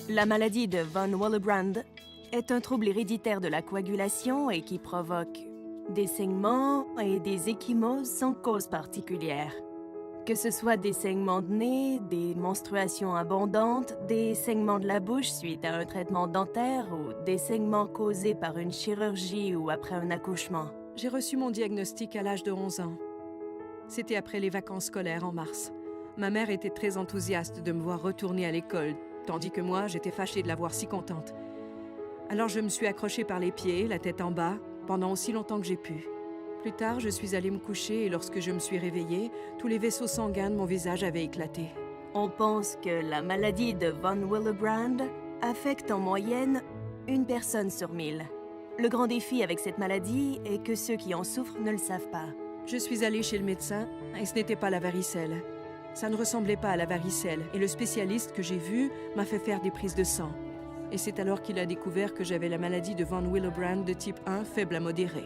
La maladie de von Willebrand est un trouble héréditaire de la coagulation et qui provoque des saignements et des ecchymoses sans cause particulière. Que ce soit des saignements de nez, des menstruations abondantes, des saignements de la bouche suite à un traitement dentaire ou des saignements causés par une chirurgie ou après un accouchement. J'ai reçu mon diagnostic à l'âge de 11 ans. C'était après les vacances scolaires en mars. Ma mère était très enthousiaste de me voir retourner à l'école, tandis que moi, j'étais fâchée de la voir si contente. Alors je me suis accrochée par les pieds, la tête en bas, pendant aussi longtemps que j'ai pu. Plus tard, je suis allée me coucher et lorsque je me suis réveillée, tous les vaisseaux sanguins de mon visage avaient éclaté. On pense que la maladie de von Willebrand affecte en moyenne une personne sur 1000. Le grand défi avec cette maladie est que ceux qui en souffrent ne le savent pas. Je suis allée chez le médecin et ce n'était pas la varicelle. Ça ne ressemblait pas à la varicelle et le spécialiste que j'ai vu m'a fait faire des prises de sang. Et c'est alors qu'il a découvert que j'avais la maladie de von Willebrand de type 1 faible à modéré.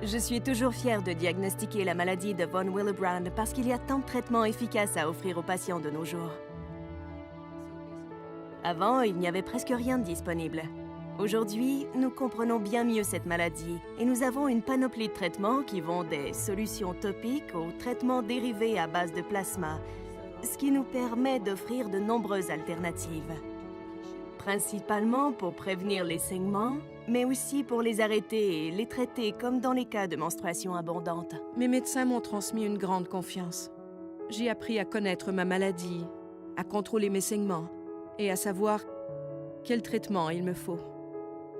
Je suis toujours fière de diagnostiquer la maladie de von Willebrand parce qu'il y a tant de traitements efficaces à offrir aux patients de nos jours. Avant, il n'y avait presque rien de disponible. Aujourd'hui, nous comprenons bien mieux cette maladie et nous avons une panoplie de traitements qui vont des solutions topiques aux traitements dérivés à base de plasma, ce qui nous permet d'offrir de nombreuses alternatives. Principalement pour prévenir les saignements, mais aussi pour les arrêter et les traiter comme dans les cas de menstruation abondante. Mes médecins m'ont transmis une grande confiance. J'ai appris à connaître ma maladie, à contrôler mes saignements et à savoir quel traitement il me faut.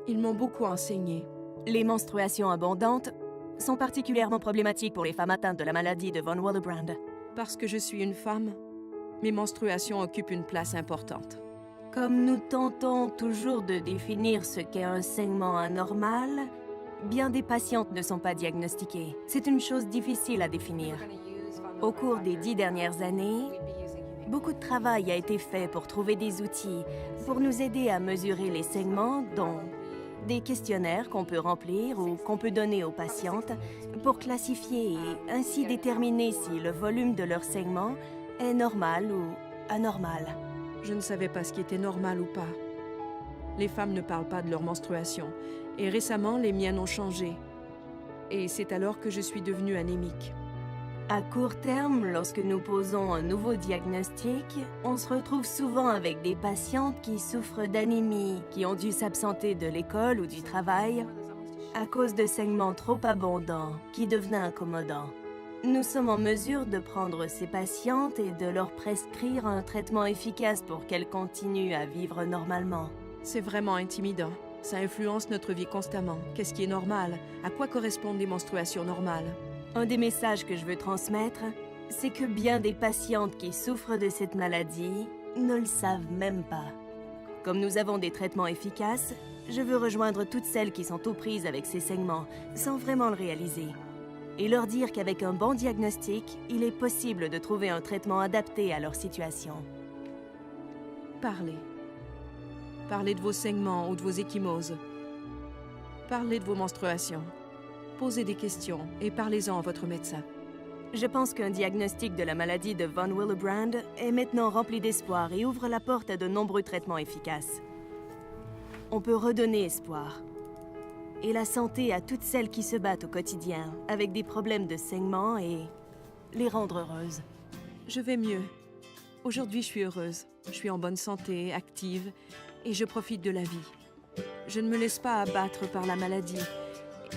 Ils m'ont beaucoup enseigné. Les menstruations abondantes sont particulièrement problématiques pour les femmes atteintes de la maladie de von Willebrand. Parce que je suis une femme, mes menstruations occupent une place importante. Comme nous tentons toujours de définir ce qu'est un saignement anormal, bien des patientes ne sont pas diagnostiquées. C'est une chose difficile à définir. Au cours des 10 dernières années, beaucoup de travail a été fait pour trouver des outils pour nous aider à mesurer les saignements, dont des questionnaires qu'on peut remplir ou qu'on peut donner aux patientes pour classifier et ainsi déterminer si le volume de leur saignement est normal ou anormal. Je ne savais pas ce qui était normal ou pas. Les femmes ne parlent pas de leur menstruation, et récemment, les miennes ont changé. Et c'est alors que je suis devenue anémique. À court terme, lorsque nous posons un nouveau diagnostic, on se retrouve souvent avec des patientes qui souffrent d'anémie, qui ont dû s'absenter de l'école ou du travail à cause de saignements trop abondants qui devenaient incommodants. Nous sommes en mesure de prendre ces patientes et de leur prescrire un traitement efficace pour qu'elles continuent à vivre normalement. C'est vraiment intimidant. Ça influence notre vie constamment. Qu'est-ce qui est normal? À quoi correspondent des menstruations normales? Un des messages que je veux transmettre, c'est que bien des patientes qui souffrent de cette maladie ne le savent même pas. Comme nous avons des traitements efficaces, je veux rejoindre toutes celles qui sont aux prises avec ces saignements sans vraiment le réaliser. Et leur dire qu'avec un bon diagnostic, il est possible de trouver un traitement adapté à leur situation. Parlez. Parlez de vos saignements ou de vos ecchymoses. Parlez de vos menstruations. Posez des questions et parlez-en à votre médecin. Je pense qu'un diagnostic de la maladie de von Willebrand est maintenant rempli d'espoir et ouvre la porte à de nombreux traitements efficaces. On peut redonner espoir et la santé à toutes celles qui se battent au quotidien avec des problèmes de saignement et les rendre heureuses. Je vais mieux. Aujourd'hui, je suis heureuse. Je suis en bonne santé, active, et je profite de la vie. Je ne me laisse pas abattre par la maladie,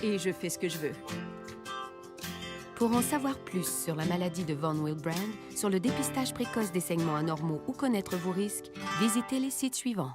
et je fais ce que je veux. Pour en savoir plus sur la maladie de von Willebrand, sur le dépistage précoce des saignements anormaux ou connaître vos risques, visitez les sites suivants.